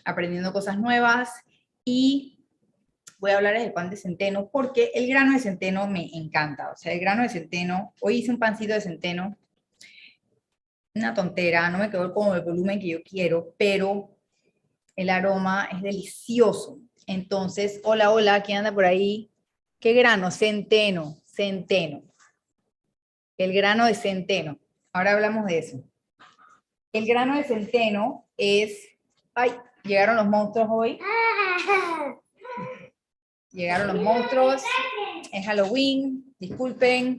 aprendiendo cosas nuevas y voy a hablarles del pan de centeno porque el grano de centeno me encanta. O sea, el grano de centeno, hoy hice un pancito de centeno, una tontera, no me quedó como el volumen que yo quiero, pero el aroma es delicioso. Entonces, hola, hola, ¿quién anda por ahí? ¿Qué grano? Centeno, centeno. El grano de centeno. Ahora hablamos de eso. El grano de centeno es... ¡Ay! Llegaron los monstruos hoy. Llegaron los monstruos. Es Halloween. Disculpen.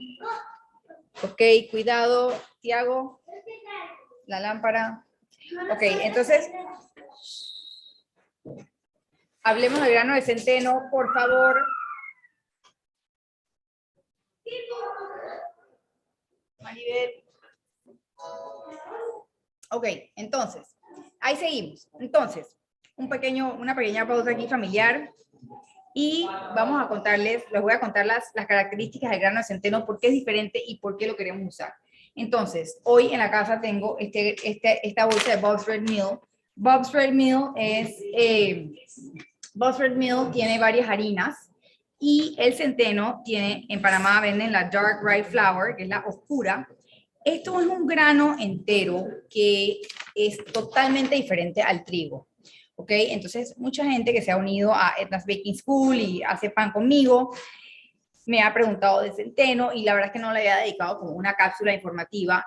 Ok, cuidado. Tiago. La lámpara. Ok, entonces... Hablemos del grano de centeno, por favor. Maribel. Ok, entonces, ahí seguimos. Entonces, una pequeña pausa aquí familiar y vamos a contarles, les voy a contar las características del grano de centeno, por qué es diferente y por qué lo queremos usar. Entonces, hoy en la casa tengo esta bolsa de Bob's Red Mill. Bob's Red Mill Bob's Red Mill tiene varias harinas y el centeno tiene, en Panamá venden la Dark Rye Flour, que es la oscura. Esto es un grano entero que es totalmente diferente al trigo, ¿ok? Entonces, mucha gente que se ha unido a Edna's Baking School y hace pan conmigo, me ha preguntado de centeno y la verdad es que no le había dedicado como una cápsula informativa,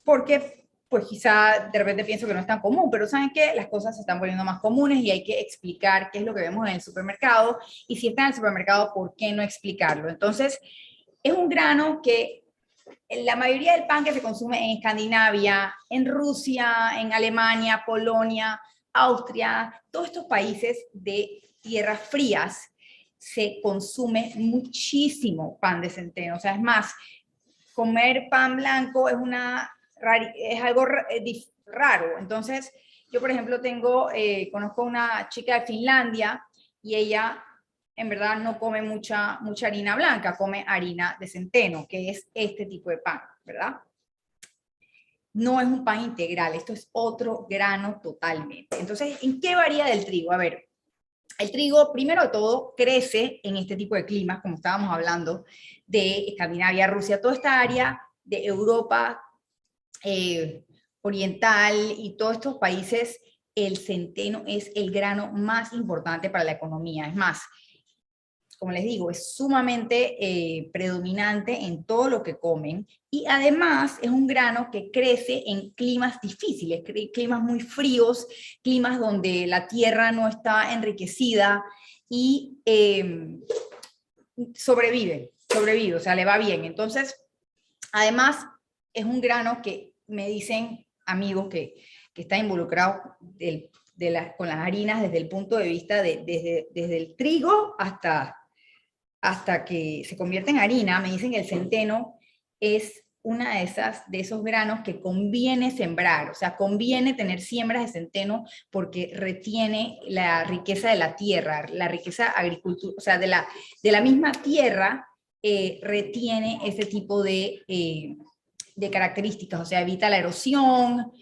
porque pues quizá de repente pienso que no es tan común, pero ¿saben qué? Las cosas se están poniendo más comunes y hay que explicar qué es lo que vemos en el supermercado y si está en el supermercado, ¿por qué no explicarlo? Entonces, es un grano que la mayoría del pan que se consume en Escandinavia, en Rusia, en Alemania, Polonia, Austria, todos estos países de tierras frías, se consume muchísimo pan de centeno. O sea, es más, comer pan blanco es algo raro. Entonces, yo, por ejemplo, conozco una chica de Finlandia y ella en verdad no come mucha harina blanca, come harina de centeno, que es este tipo de pan, ¿verdad? No es un pan integral, esto es otro grano totalmente. Entonces, ¿en qué varía del trigo? A ver, el trigo, primero de todo, crece en este tipo de climas, como estábamos hablando, de Escandinavia, Rusia, toda esta área de Europa oriental y todos estos países, el centeno es el grano más importante para la economía. Es más, como les digo, es sumamente predominante en todo lo que comen y además es un grano que crece en climas difíciles, climas muy fríos, climas donde la tierra no está enriquecida y sobrevive, o sea, le va bien. Entonces, además, es un grano que me dicen amigos que está involucrado con las harinas desde el punto de vista desde el trigo hasta que se convierte en harina. Me dicen que el centeno es una de esos granos que conviene sembrar, o sea, conviene tener siembras de centeno porque retiene la riqueza de la tierra, la riqueza agricultura, o sea, de la misma tierra retiene ese tipo de características, o sea, evita la erosión, o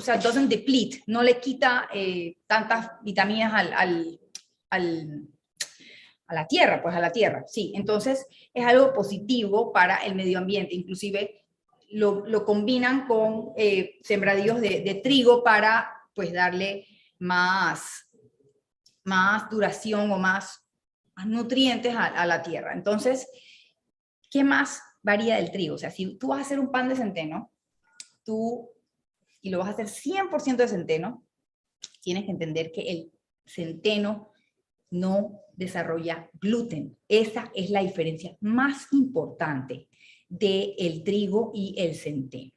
sea, doesn't deplete, no le quita tantas vitaminas a la tierra, pues a la tierra, sí. Entonces es algo positivo para el medio ambiente, inclusive lo combinan con sembradíos de trigo para pues darle más duración o más nutrientes a la tierra. Entonces, ¿qué más varía del trigo? O sea, si tú vas a hacer un pan de centeno, y lo vas a hacer 100% de centeno, tienes que entender que el centeno no desarrolla gluten. Esa es la diferencia más importante del trigo y el centeno.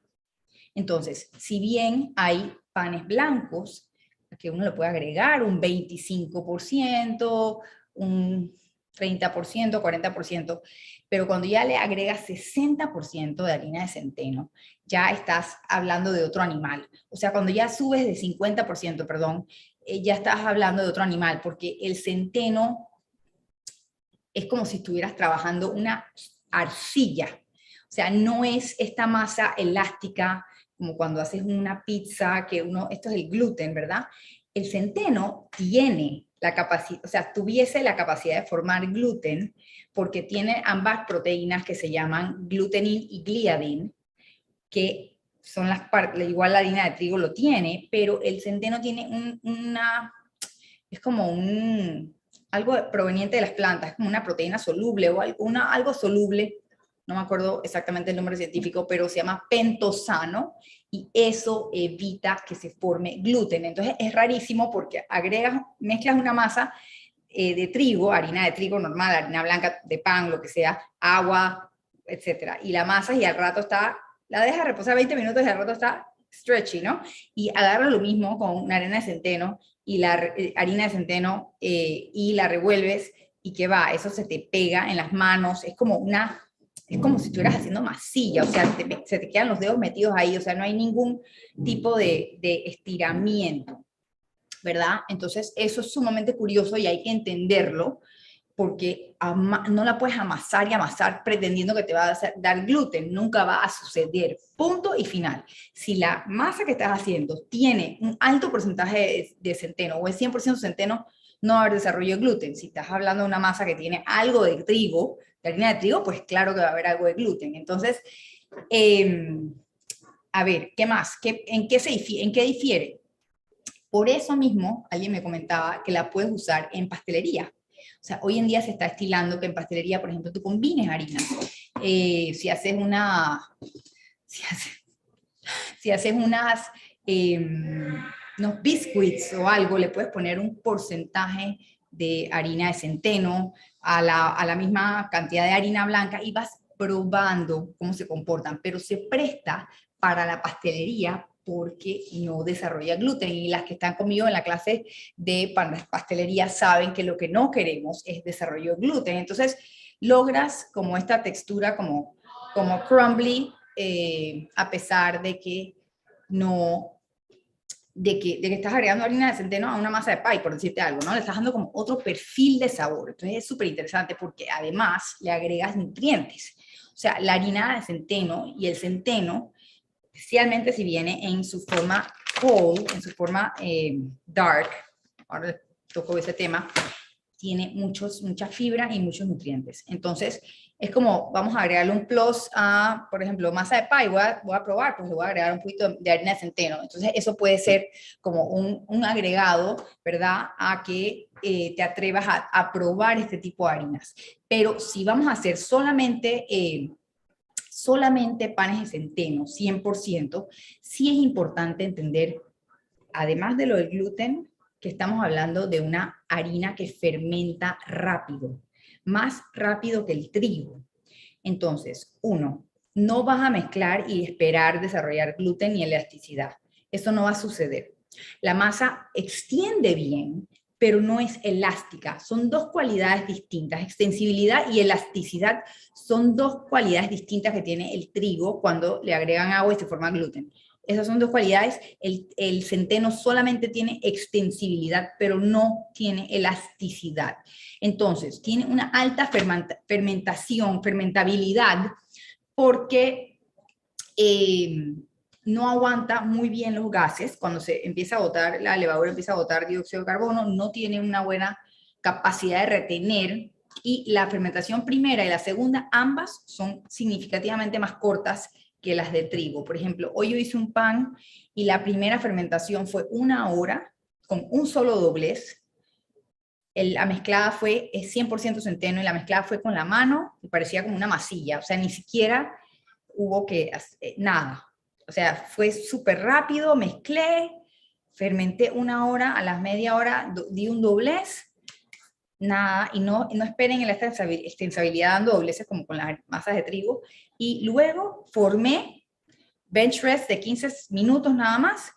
Entonces, si bien hay panes blancos, que uno le puede agregar un 25%, un 30%, 40%, pero cuando ya le agregas 60% de harina de centeno, ya estás hablando de otro animal. O sea, cuando ya subes de 50%, perdón, ya estás hablando de otro animal, porque el centeno es como si estuvieras trabajando una arcilla. O sea, no es esta masa elástica como cuando haces una pizza, que esto es el gluten, ¿verdad? El centeno tiene la capacidad, o sea, tuviese la capacidad de formar gluten porque tiene ambas proteínas que se llaman glutenin y gliadin, que son las partes, igual la harina de trigo lo tiene, pero el centeno tiene es como algo proveniente de las plantas, es como una proteína soluble o algo soluble, no me acuerdo exactamente el nombre científico, pero se llama pentosano, y eso evita que se forme gluten. Entonces es rarísimo porque mezclas una masa de trigo, harina de trigo normal, harina blanca de pan, lo que sea, agua, etcétera, y la masa y al rato la deja reposar 20 minutos y al rato está stretchy, ¿no? Y agarra lo mismo con una arena de centeno y la harina de centeno y la revuelves y que va, eso se te pega en las manos, es como si estuvieras haciendo masilla, o sea, se te quedan los dedos metidos ahí, o sea, no hay ningún tipo de estiramiento, ¿verdad? Entonces, eso es sumamente curioso y hay que entenderlo, porque no la puedes amasar y amasar pretendiendo que te va a dar gluten, nunca va a suceder, punto y final. Si la masa que estás haciendo tiene un alto porcentaje de centeno o es 100% centeno, no va a haber desarrollo de gluten. Si estás hablando de una masa que tiene algo de trigo, de harina de trigo, pues claro que va a haber algo de gluten. Entonces, a ver, ¿qué más? ¿En qué difiere? Por eso mismo, alguien me comentaba que la puedes usar en pastelería. O sea, hoy en día se está estilando que en pastelería, por ejemplo, tú combines harinas. Si haces si haces, si haces eh, unos biscuits o algo, le puedes poner un porcentaje de harina de centeno a la misma cantidad de harina blanca y vas probando cómo se comportan, pero se presta para la pastelería porque no desarrolla gluten. Y las que están conmigo en la clase de pastelería saben que lo que no queremos es desarrollo de gluten. Entonces, logras como esta textura como crumbly, a pesar de que no, de que estás agregando harina de centeno a una masa de pie, por decirte algo, ¿no? Le estás dando como otro perfil de sabor. Entonces es súper interesante porque además le agregas nutrientes. O sea, la harina de centeno y el centeno, especialmente si viene en su forma whole, en su forma dark, ahora toco ese tema, tiene mucha fibra y muchos nutrientes. Entonces, es como, vamos a agregarle un plus a, por ejemplo, masa de pie, voy a probar, pues le voy a agregar un poquito de harina de centeno. Entonces, eso puede ser como un agregado, ¿verdad? A que te atrevas a probar este tipo de harinas. Pero si vamos a hacer solamente panes de centeno, 100%, sí es importante entender, además de lo del gluten, que estamos hablando de una harina que fermenta rápido, más rápido que el trigo. Entonces, uno, no vas a mezclar y esperar desarrollar gluten ni elasticidad. Eso no va a suceder. La masa extiende bien, pero no es elástica. Son dos cualidades distintas. Extensibilidad y elasticidad son dos cualidades distintas que tiene el trigo cuando le agregan agua y se forma gluten. Esas son dos cualidades. El centeno solamente tiene extensibilidad, pero no tiene elasticidad. Entonces, tiene una alta fermentabilidad, porque no aguanta muy bien los gases. Cuando se empieza a botar, la levadura empieza a botar dióxido de carbono, no tiene una buena capacidad de retener, y la fermentación primera y la segunda, ambas son significativamente más cortas que las de trigo. Por ejemplo, hoy yo hice un pan y la primera fermentación fue 1 hora con un solo doblez. La mezclada fue 100% centeno y la mezclada fue con la mano y parecía como una masilla, o sea, ni siquiera hubo nada. O sea, fue súper rápido, mezclé, fermenté 1 hora, a las media hora di un doblez, nada, y no esperen en la extensibilidad dando dobleces como con las masas de trigo, y luego formé bench rest de 15 minutos nada más,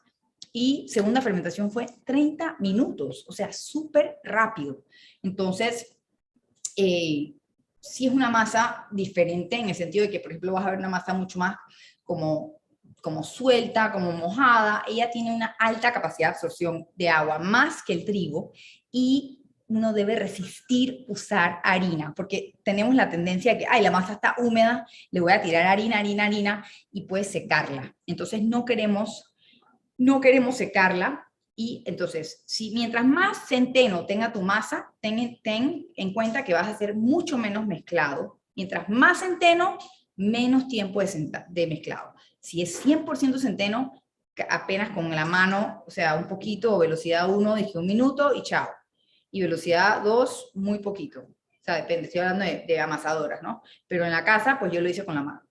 y segunda fermentación fue 30 minutos, o sea, súper rápido. Entonces, sí es una masa diferente en el sentido de que, por ejemplo, vas a ver una masa mucho más como suelta, como mojada. Ella tiene una alta capacidad de absorción de agua, más que el trigo, y uno debe resistir usar harina, porque tenemos la tendencia de que, ay, la masa está húmeda, le voy a tirar harina, y puedes secarla. Entonces no queremos secarla, y entonces, si mientras más centeno tenga tu masa, ten en cuenta que vas a hacer mucho menos mezclado. Mientras más centeno, menos tiempo de mezclado. Si es 100% centeno, apenas con la mano, o sea, un poquito, o velocidad 1, dije 1 minuto y chao. Y velocidad 2, muy poquito. O sea, depende, estoy hablando de amasadoras, ¿no? Pero en la casa, pues yo lo hice con la mano.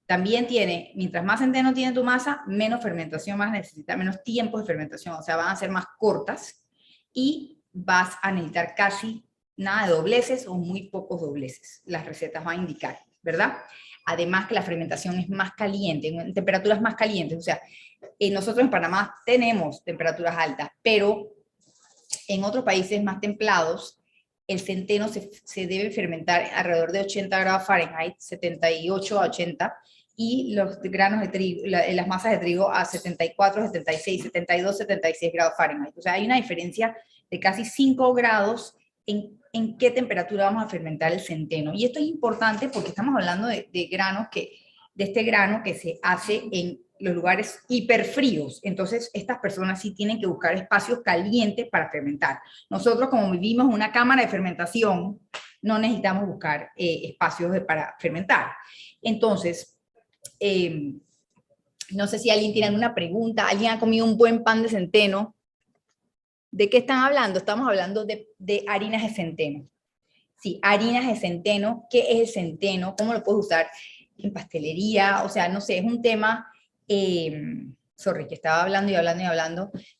También tiene, mientras más centeno tiene tu masa, menos fermentación vas a necesitar, menos tiempo de fermentación, o sea, van a ser más cortas y vas a necesitar casi nada de dobleces o muy pocos dobleces. Las recetas van a indicar, ¿verdad? Además que la fermentación es más caliente, en temperaturas más calientes, o sea, nosotros en Panamá tenemos temperaturas altas, pero en otros países más templados, el centeno se debe fermentar alrededor de 80 grados Fahrenheit, 78 a 80, y los granos de trigo, las masas de trigo a 74, 76, 72, 76 grados Fahrenheit. O sea, hay una diferencia de casi 5 grados en qué temperatura vamos a fermentar el centeno. Y esto es importante porque estamos hablando de este grano que se hace en los lugares hiperfríos. Entonces, estas personas sí tienen que buscar espacios calientes para fermentar. Nosotros, como vivimos en una cámara de fermentación, no necesitamos buscar espacios para fermentar. Entonces, no sé si alguien tiene alguna pregunta. ¿Alguien ha comido un buen pan de centeno? ¿De qué están hablando? Estamos hablando de harinas de centeno. Sí, harinas de centeno. ¿Qué es el centeno? ¿Cómo lo puedes usar en pastelería? O sea, no sé, es un tema... sorry, que estaba hablando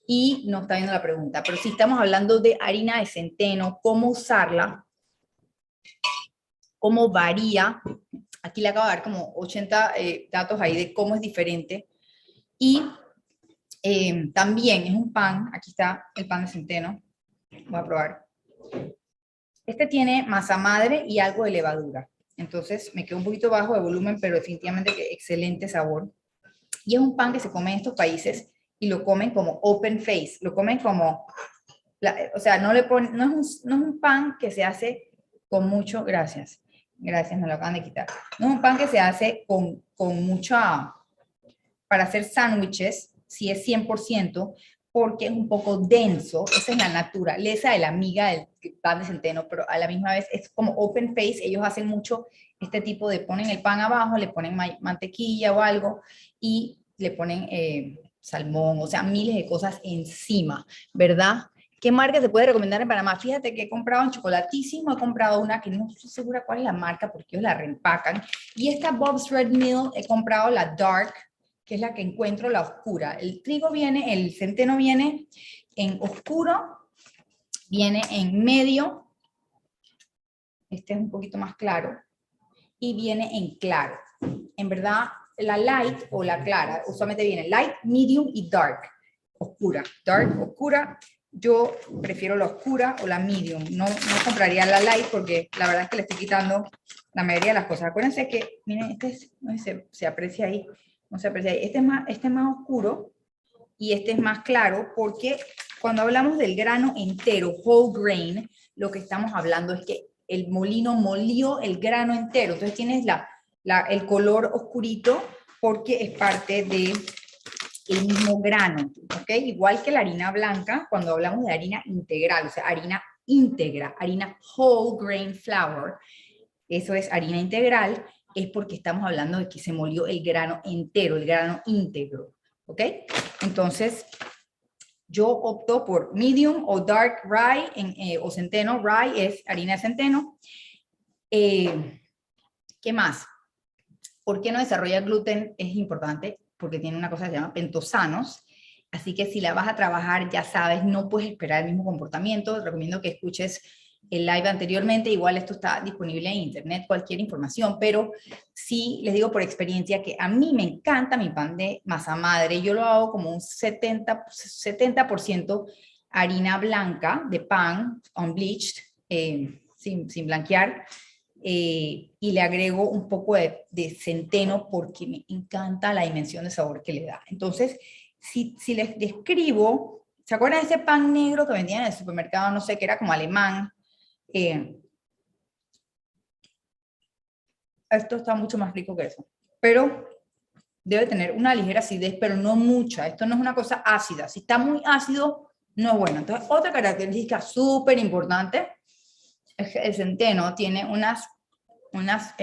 y no está viendo la pregunta, pero si estamos hablando de harina de centeno, cómo usarla, cómo varía. Aquí le acabo de dar como 80 datos ahí de cómo es diferente. Y también es un pan, aquí está el pan de centeno, voy a probar. Este tiene masa madre y algo de levadura, entonces me quedó un poquito bajo de volumen, pero definitivamente que excelente sabor. Y es un pan que se come en estos países y lo comen como open face, lo comen como, o sea, no es un pan que se hace con mucho, gracias, me lo acaban de quitar. No es un pan que se hace con mucha, para hacer sándwiches, si es 100%, porque es un poco denso, esa es la naturaleza de la miga del pan de centeno, pero a la misma vez es como open face, ellos hacen mucho este tipo de, ponen el pan abajo, le ponen mantequilla o algo, y le ponen salmón, o sea, miles de cosas encima, ¿verdad? ¿Qué marca se puede recomendar en Panamá? Fíjate que he comprado en Chocolatísimo, he comprado una que no estoy segura cuál es la marca porque ellos la reempacan, y esta Bob's Red Mill he comprado la Dark, que es la que encuentro, la oscura. El centeno viene en oscuro, viene en medio, este es un poquito más claro, y viene en claro. En verdad, la light o la clara, usualmente viene light, medium y dark, oscura. Dark, oscura, yo prefiero la oscura o la medium. No compraría la light porque la verdad es que le estoy quitando la mayoría de las cosas. Acuérdense que, miren, no sé, se aprecia ahí, no se aprecia ahí. Este es más oscuro y este es más claro, porque cuando hablamos del grano entero, whole grain, lo que estamos hablando es que el molino molió el grano entero. Entonces tienes el color oscurito porque es parte del mismo grano, ¿ok? Igual que la harina blanca, cuando hablamos de harina integral, o sea, harina íntegra, harina whole grain flour, eso es harina integral, es porque estamos hablando de que se molió el grano entero, el grano íntegro, ¿ok? Entonces, yo opto por medium o dark rye o centeno. Rye es harina de centeno. ¿Qué más? ¿Por qué no desarrolla gluten? Es importante porque tiene una cosa que se llama pentosanos. Así que si la vas a trabajar, ya sabes, no puedes esperar el mismo comportamiento. Te recomiendo que escuches el live anteriormente. Igual esto está disponible en internet, cualquier información, pero sí les digo por experiencia que a mí me encanta mi pan de masa madre. Yo lo hago como un 70% harina blanca de pan, unbleached, sin blanquear, y le agrego un poco de centeno porque me encanta la dimensión de sabor que le da. Entonces, si les describo ¿Se acuerdan de ese pan negro que vendían en el supermercado? No sé, que era como alemán. Esto está mucho más rico que eso. Pero debe tener una ligera acidez, pero no mucha. Esto no es una cosa ácida. Si está muy ácido, no es bueno. Entonces, otra característica súper importante es que el centeno tiene nada más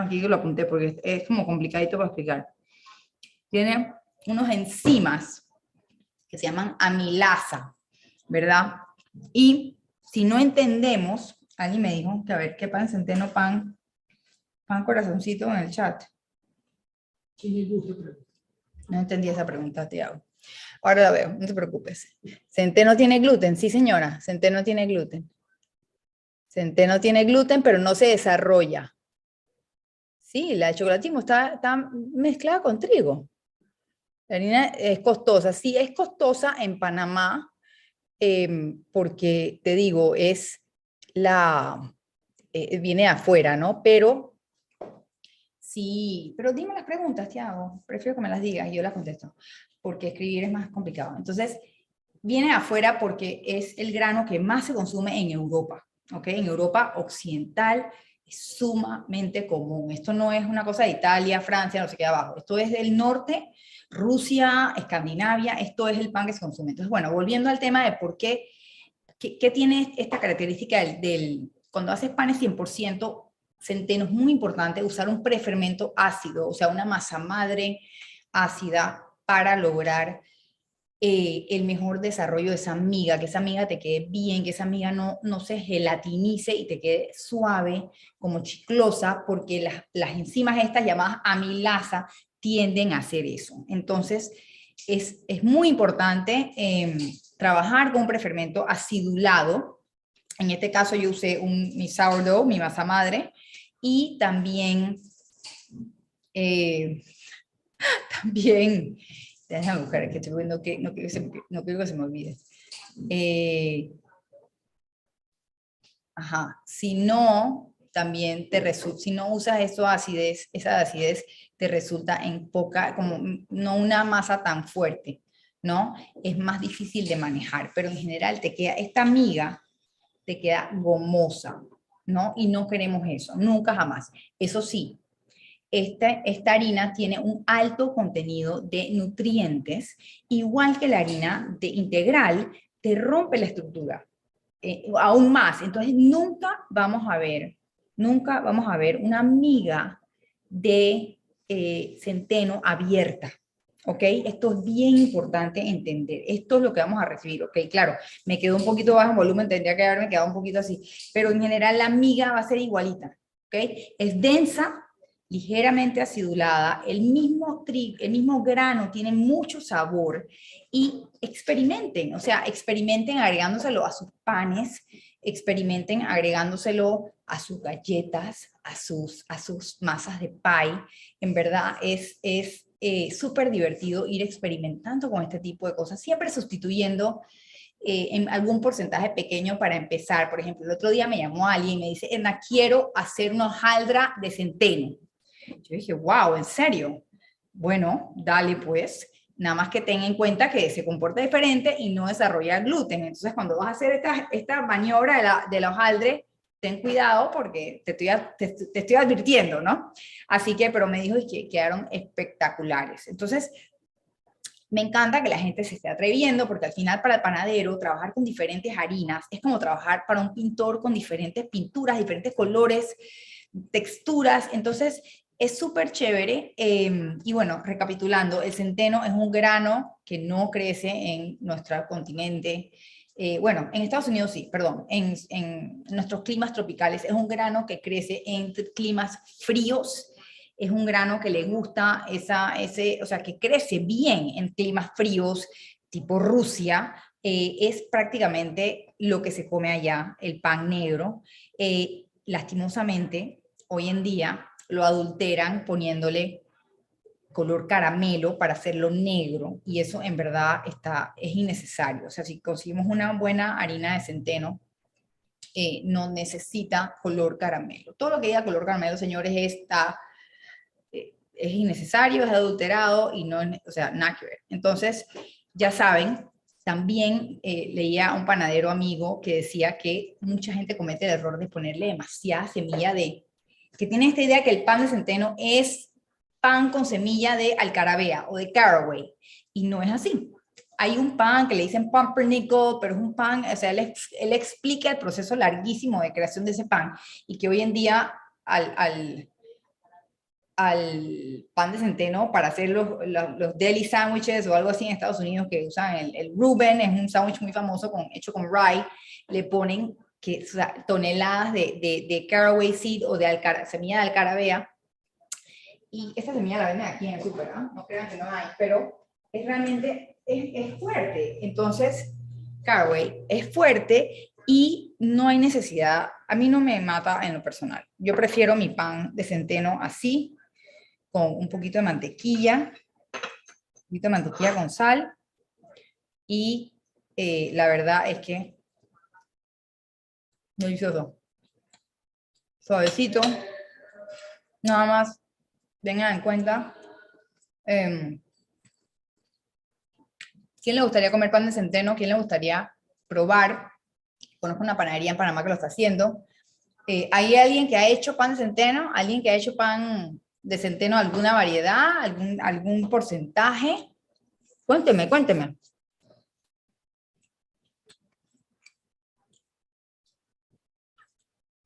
aquí que lo apunté porque es como complicadito para explicar. Tiene unos enzimas que se llaman amilasa, ¿verdad? Y si no entendemos, alguien me dijo que a ver, ¿qué pan centeno, pan corazoncito en el chat? No entendí esa pregunta, Tiago. Ahora la veo, no te preocupes. Centeno tiene gluten, sí señora, centeno tiene gluten. Centeno tiene gluten, pero no se desarrolla. Sí, la de chocolatismo está mezclada con trigo. La harina es costosa, sí es costosa en Panamá, porque te digo, viene de afuera, ¿no? Pero sí, pero dime las preguntas, Tiago, prefiero que me las digas y yo las contesto, porque escribir es más complicado. Entonces, viene de afuera porque es el grano que más se consume en Europa, ¿ok? En Europa occidental es sumamente común. Esto no es una cosa de Italia, Francia, no sé qué abajo. Esto es del norte, Rusia, Escandinavia, esto es el pan que se consume. Entonces, bueno, volviendo al tema de por qué tiene esta característica cuando haces panes 100% centeno, es muy importante usar un prefermento ácido, o sea, una masa madre ácida para lograr el mejor desarrollo de esa miga, que esa miga te quede bien, que esa miga no se gelatinice y te quede suave, como chiclosa, porque las enzimas estas llamadas amilasa tienden a hacer eso. Entonces, es muy importante trabajar con un prefermento acidulado. En este caso yo usé mi sourdough, mi masa madre, y también, eh, también, déjame buscar, que estoy viendo que no quiero que se me olvide. Si no, también si no usas esa acidez te resulta en poca, como no una masa tan fuerte, ¿no? Es más difícil de manejar, pero en general esta miga te queda gomosa, ¿no? Y no queremos eso, nunca jamás. Eso sí, esta harina tiene un alto contenido de nutrientes, igual que la harina de integral, te rompe la estructura, aún más. Entonces, nunca vamos a ver una miga de centeno abierta. ¿Ok? Esto es bien importante entender. Esto es lo que vamos a recibir. ¿Ok? Claro, me quedó un poquito bajo en volumen, tendría que haberme quedado un poquito así, pero en general la miga va a ser igualita. ¿Ok? Es densa, ligeramente acidulada, el mismo grano tiene mucho sabor y experimenten, o sea, experimenten agregándoselo a sus panes, experimenten agregándoselo a sus galletas, a sus masas de pie. En verdad es súper divertido ir experimentando con este tipo de cosas, siempre sustituyendo en algún porcentaje pequeño para empezar. Por ejemplo, el otro día me llamó alguien y me dice, Edna, quiero hacer una hojaldra de centeno. Yo dije, wow, ¿en serio? Bueno, dale pues. Nada más que ten en cuenta que se comporta diferente y no desarrolla gluten. Entonces, cuando vas a hacer esta maniobra de la hojaldre, ten cuidado porque te estoy advirtiendo, ¿no? Así que, pero me dijo que quedaron espectaculares. Entonces, me encanta que la gente se esté atreviendo porque al final para el panadero trabajar con diferentes harinas es como trabajar para un pintor con diferentes pinturas, diferentes colores, texturas. Entonces, es súper chévere. Y bueno, recapitulando, el centeno es un grano que no crece en nuestro continente. Bueno, en Estados Unidos sí, perdón, en nuestros climas tropicales es un grano que crece en climas fríos. Es un grano que le gusta o sea, que crece bien en climas fríos, tipo Rusia. Es prácticamente lo que se come allá, el pan negro. Lastimosamente, hoy en día lo adulteran poniéndole color caramelo para hacerlo negro y eso en verdad es innecesario. O sea, si conseguimos una buena harina de centeno, no necesita color caramelo. Todo lo que diga color caramelo, señores, es innecesario, es adulterado y no, o sea, nada que ver. Entonces, ya saben, También leía a un panadero amigo que decía que mucha gente comete el error de ponerle demasiada semilla que tiene esta idea que el pan de centeno es pan con semilla de alcarabea o de caraway, y no es así. Hay un pan que le dicen pumpernickel, pero es un pan, o sea, él explica el proceso larguísimo de creación de ese pan, y que hoy en día al pan de centeno para hacer los deli sandwiches o algo así en Estados Unidos, que usan el Reuben, es un sándwich muy famoso hecho con rye, le ponen o sea, toneladas de caraway seed o de semilla de alcarabea, y esta semilla la venden aquí en el súper, ¿no? No crean que no hay, pero es realmente, es fuerte. Entonces, caraway es fuerte y no hay necesidad, a mí no me mata en lo personal. Yo prefiero mi pan de centeno así, con un poquito de mantequilla, con sal, y la verdad es que delicioso, suavecito, nada más tengan en cuenta. ¿Quién le gustaría comer pan de centeno? ¿Quién le gustaría probar? Conozco una panadería en Panamá que lo está haciendo. ¿Hay alguien que ha hecho pan de centeno? ¿Alguien que ha hecho pan de centeno, alguna variedad, algún porcentaje? Cuénteme, cuénteme.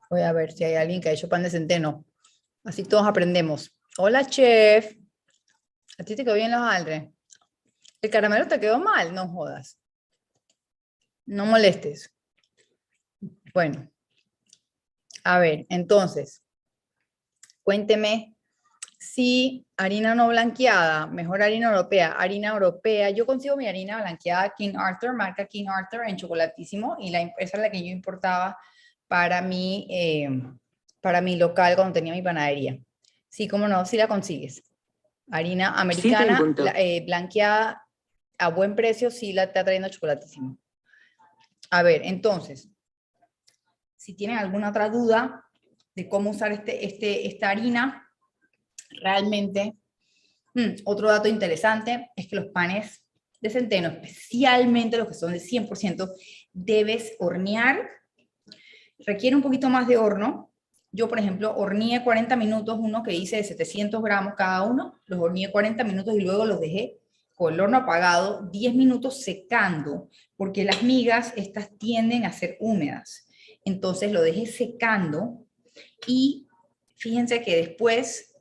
Voy a ver si hay alguien que ha hecho pan de centeno. Así todos aprendemos. Hola, chef. ¿A ti te quedó bien los hojaldre? ¿El caramelo te quedó mal? No jodas. No molestes. Bueno, a ver, entonces, cuénteme si harina no blanqueada, mejor harina europea. Yo consigo mi harina blanqueada King Arthur, marca King Arthur en Chocolatísimo, y esa es la que yo importaba para mi local cuando tenía mi panadería. Sí, cómo no, sí la consigues. Harina americana, blanqueada a buen precio, sí la está trayendo Chocolatísimo. A ver, entonces, si tienen alguna otra duda de cómo usar esta harina, realmente, otro dato interesante es que los panes de centeno, especialmente los que son de 100%, debes hornear. Requiere un poquito más de horno. Yo, por ejemplo, horneé 40 minutos, uno que hice de 700 gramos cada uno, los horneé 40 minutos y luego los dejé con el horno apagado 10 minutos secando, porque las migas estas tienden a ser húmedas. Entonces lo dejé secando, y fíjense que después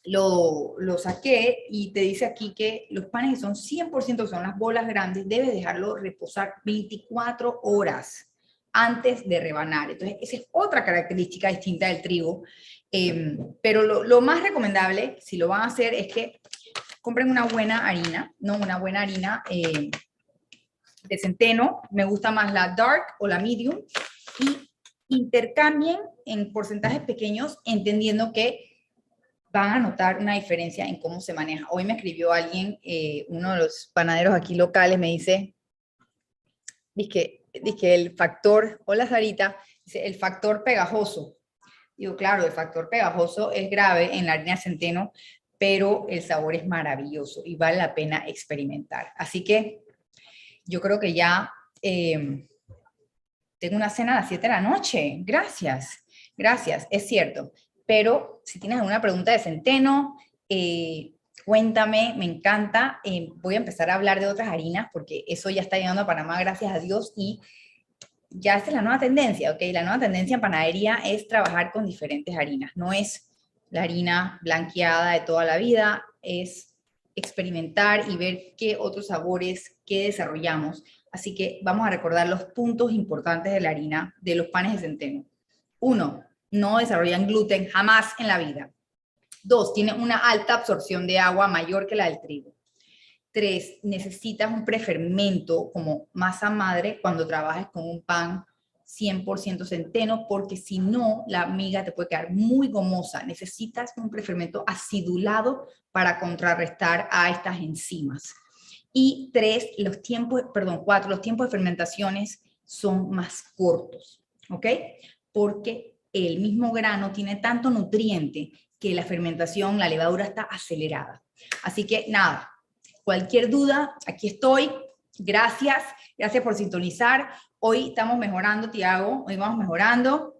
lo saqué, y te dice aquí que los panes que son 100%, que son las bolas grandes, debes dejarlo reposar 24 horas antes de rebanar. Entonces, esa es otra característica distinta del trigo. Pero lo más recomendable, si lo van a hacer, es que compren una buena harina, no una buena harina de centeno. Me gusta más la dark o la medium, y intercambien en porcentajes pequeños, entendiendo que van a notar una diferencia en cómo se maneja. Hoy me escribió alguien, uno de los panaderos aquí locales, me dice el factor, hola Sarita, dice el factor pegajoso. Digo, claro, el factor pegajoso es grave en la harina de centeno, pero el sabor es maravilloso y vale la pena experimentar. Así que yo creo que ya tengo una cena a las 7 de la noche. Gracias, gracias, es cierto. Pero si tienes alguna pregunta de centeno, cuéntame, me encanta. Voy a empezar a hablar de otras harinas porque eso ya está llegando a Panamá, gracias a Dios, y ya esta es la nueva tendencia, ¿ok? La nueva tendencia en panadería es trabajar con diferentes harinas. No es la harina blanqueada de toda la vida, es experimentar y ver qué otros sabores, qué desarrollamos. Así que vamos a recordar los puntos importantes de la harina, de los panes de centeno. 1, no desarrollan gluten jamás en la vida. 2, tiene una alta absorción de agua mayor que la del trigo. 3, necesitas un prefermento como masa madre cuando trabajes con un pan 100% centeno, porque si no, la miga te puede quedar muy gomosa. Necesitas un prefermento acidulado para contrarrestar a estas enzimas. Y 4, los tiempos de fermentaciones son más cortos, ¿ok? Porque el mismo grano tiene tanto nutriente que la fermentación, la levadura está acelerada. Así que nada, cualquier duda, aquí estoy. Gracias por sintonizar. Hoy estamos mejorando, Tiago, hoy vamos mejorando.